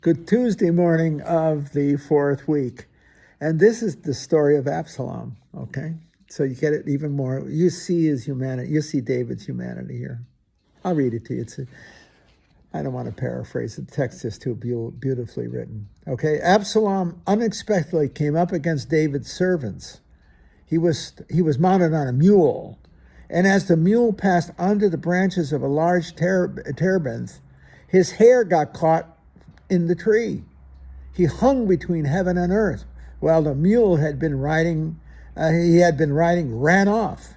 Good Tuesday morning of the fourth week. And this is the story of Absalom, okay? So you get it even more. You see his humanity. You see David's humanity here. I'll read it to you. I don't want to paraphrase it. The text is too beautifully written. Okay, Absalom unexpectedly came up against David's servants. He was mounted on a mule, and as the mule passed under the branches of a large terebinth, his hair got caught in the tree. He hung between heaven and earth, while the mule ran off.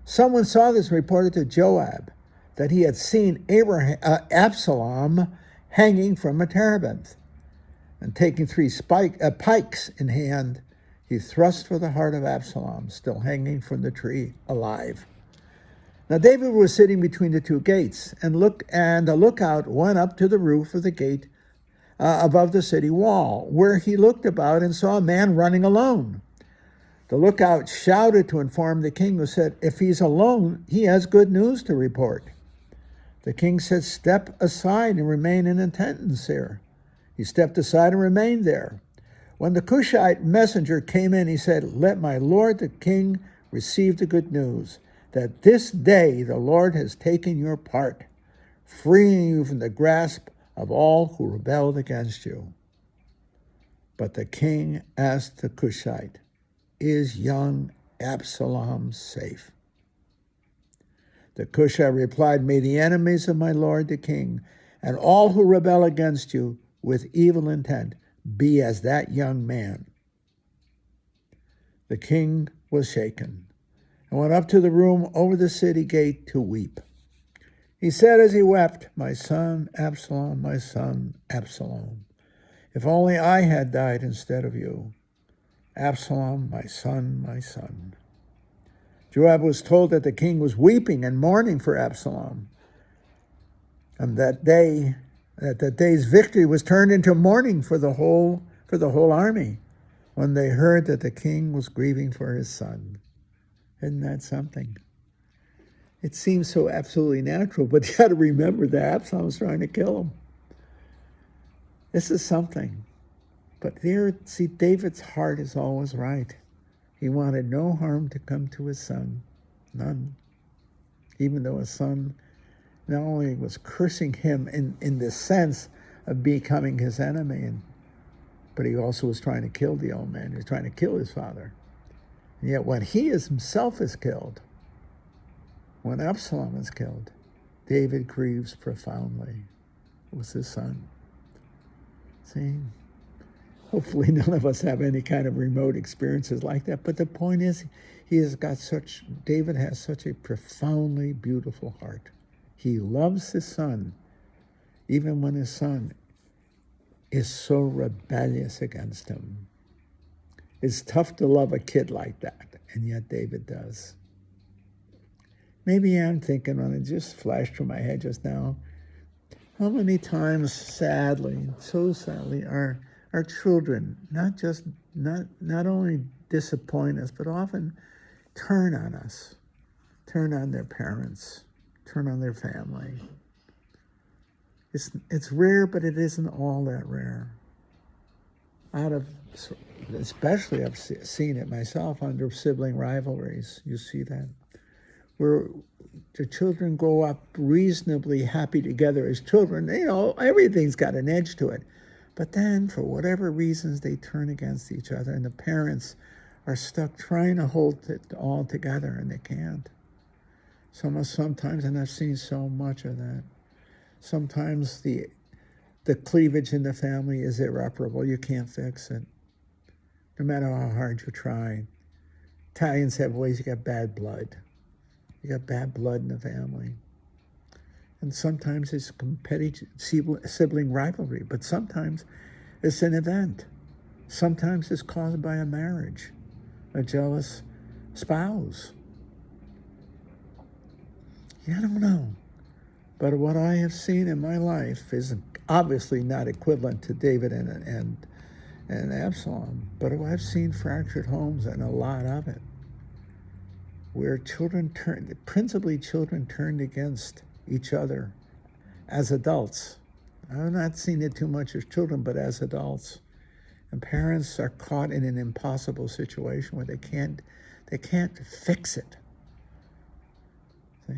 Someone saw this and reported to Joab that he had seen Absalom hanging from a terebinth. And taking three pikes in hand, he thrust for the heart of Absalom, still hanging from the tree, alive. Now David was sitting between the two gates, and a lookout went up to the roof of the gate above the city wall, where he looked about and saw a man running alone. The lookout shouted to inform the king, who said, "If he's alone, he has good news to report." The king said, "Step aside and remain in attendance here." He stepped aside and remained there. When the Cushite messenger came in, he said, "Let my lord the king receive the good news, that this day the Lord has taken your part, freeing you from the grasp of all who rebelled against you." But the king asked the Cushite, "Is young Absalom safe?" The Cushite replied, "May the enemies of my lord the king and all who rebel against you with evil intent be as that young man." The king was shaken and went up to the room over the city gate to weep. He said as he wept, "My son Absalom, my son Absalom, if only I had died instead of you. Absalom, my son, my son." Joab was told that the king was weeping and mourning for Absalom, and that day's victory was turned into mourning for the whole army when they heard that the king was grieving for his son. Isn't that something? It seems so absolutely natural, but you got to remember that Absalom's trying to kill him. This is something. But there, see, David's heart is always right. He wanted no harm to come to his son, none. Even though his son not only was cursing him in the sense of becoming his enemy, but he also was trying to kill the old man. He was trying to kill his father. And yet when he himself is killed, when Absalom is killed, David grieves profoundly. It was his son. See? Hopefully none of us have any kind of remote experiences like that. But the point is, David has such a profoundly beautiful heart. He loves his son, even when his son is so rebellious against him. It's tough to love a kid like that, and yet David does. Maybe I'm thinking, and it just flashed through my head just now, how many times, sadly, so sadly, our children not only disappoint us, but often turn on us, turn on their parents, turn on their family. It's rare, but it isn't all that rare. Especially I've seen it myself under sibling rivalries. You see that, where the children grow up reasonably happy together as children. Everything's got an edge to it. But then, for whatever reasons, they turn against each other, and the parents are stuck trying to hold it all together, and they can't. Sometimes, and I've seen so much of that, sometimes the cleavage in the family is irreparable. You can't fix it, no matter how hard you try. Italians have ways. You got bad blood. You got bad blood in the family. And sometimes it's competitive sibling rivalry, but sometimes it's an event. Sometimes it's caused by a marriage, a jealous spouse. I don't know. But what I have seen in my life is obviously not equivalent to David and Absalom, but I've seen fractured homes, and a lot of it, where principally children turned against each other as adults. I've not seen it too much as children, but as adults. And parents are caught in an impossible situation where they can't fix it. See?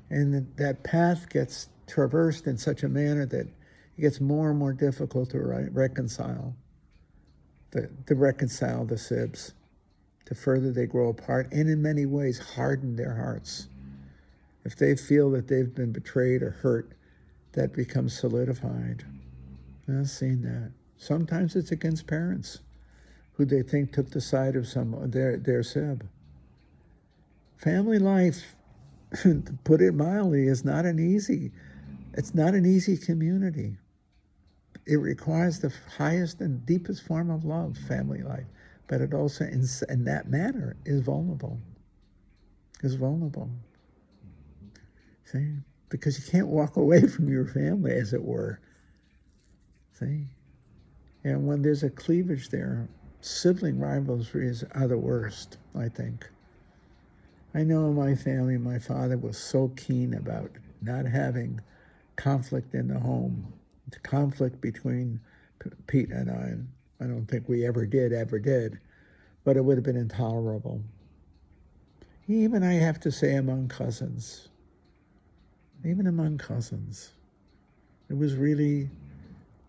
And that path gets traversed in such a manner that it gets more and more difficult to reconcile the sibs, the further they grow apart, and in many ways harden their hearts. If they feel that they've been betrayed or hurt, that becomes solidified. I've seen that. Sometimes it's against parents who they think took the side of their sib. Family life, to put it mildly, is not an easy community. It requires the highest and deepest form of love, family life, but it also, in that manner, is vulnerable. See? Because you can't walk away from your family, as it were. See? And when there's a cleavage there, sibling rivalries are the worst, I think. I know in my family, my father was so keen about not having conflict in the home. The conflict between Pete and I don't think we ever did, but it would have been intolerable. Even, I have to say, among cousins. Even among cousins. It was really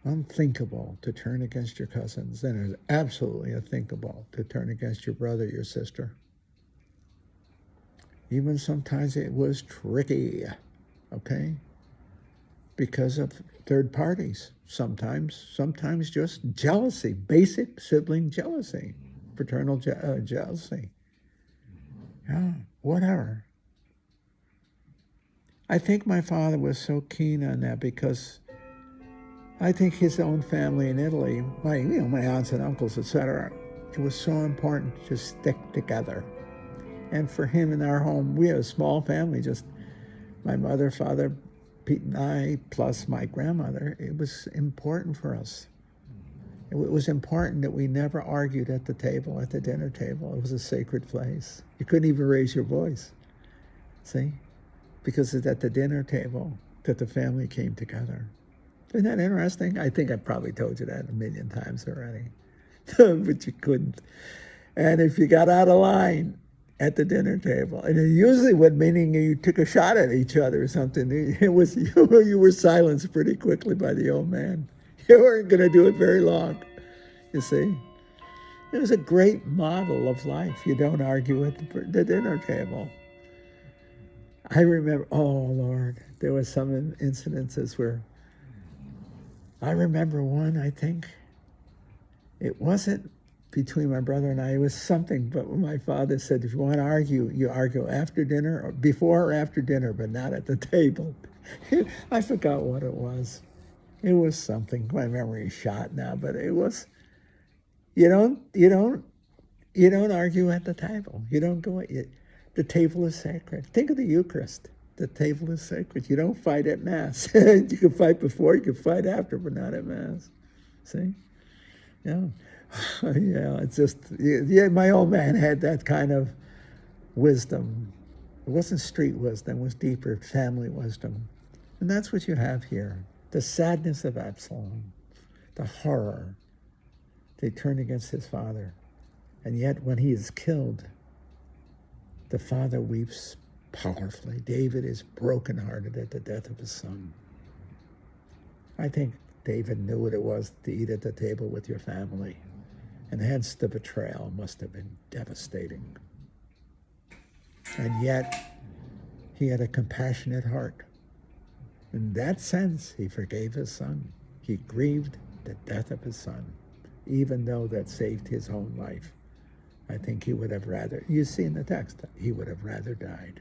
unthinkable to turn against your cousins, and it was absolutely unthinkable to turn against your brother, your sister. Even sometimes it was tricky, okay? Because of third parties. Sometimes just jealousy, basic sibling jealousy, fraternal jealousy. Yeah, whatever. I think my father was so keen on that because I think his own family in Italy, my aunts and uncles, etc., it was so important to stick together. And for him in our home, we have a small family, just my mother, father, Pete and I, plus my grandmother. It was important for us. It was important that we never argued at the dinner table. It was a sacred place. You couldn't even raise your voice, see? Because it's at the dinner table that the family came together. Isn't that interesting? I think I've probably told you that a million times already, but you couldn't. And if you got out of line at the dinner table, and it usually would meaning you took a shot at each other or something, it was you were silenced pretty quickly by the old man. You weren't going to do it very long, you see. It was a great model of life. You don't argue at the dinner table. I remember, oh Lord, there were some incidences where I remember one, I think. It wasn't between my brother and I, it was something, but when my father said, if you want to argue, you argue after dinner, or before or after dinner, but not at the table. I forgot what it was. It was something, my memory is shot now, but it was, you don't argue at the table. You don't go, the table is sacred. Think of the Eucharist. The table is sacred. You don't fight at Mass. You can fight before, you can fight after, but not at Mass. See? Yeah. Yeah, it's just, my old man had that kind of wisdom. It wasn't street wisdom, it was deeper family wisdom. And that's what you have here. The sadness of Absalom, the horror. They turn against his father. And yet when he is killed, the father weeps powerfully. David is brokenhearted at the death of his son. I think David knew what it was to eat at the table with your family, and hence the betrayal must have been devastating. And yet, he had a compassionate heart. In that sense, he forgave his son. He grieved the death of his son, even though that saved his own life. I think he would have rather, you see in the text, he would have rather died.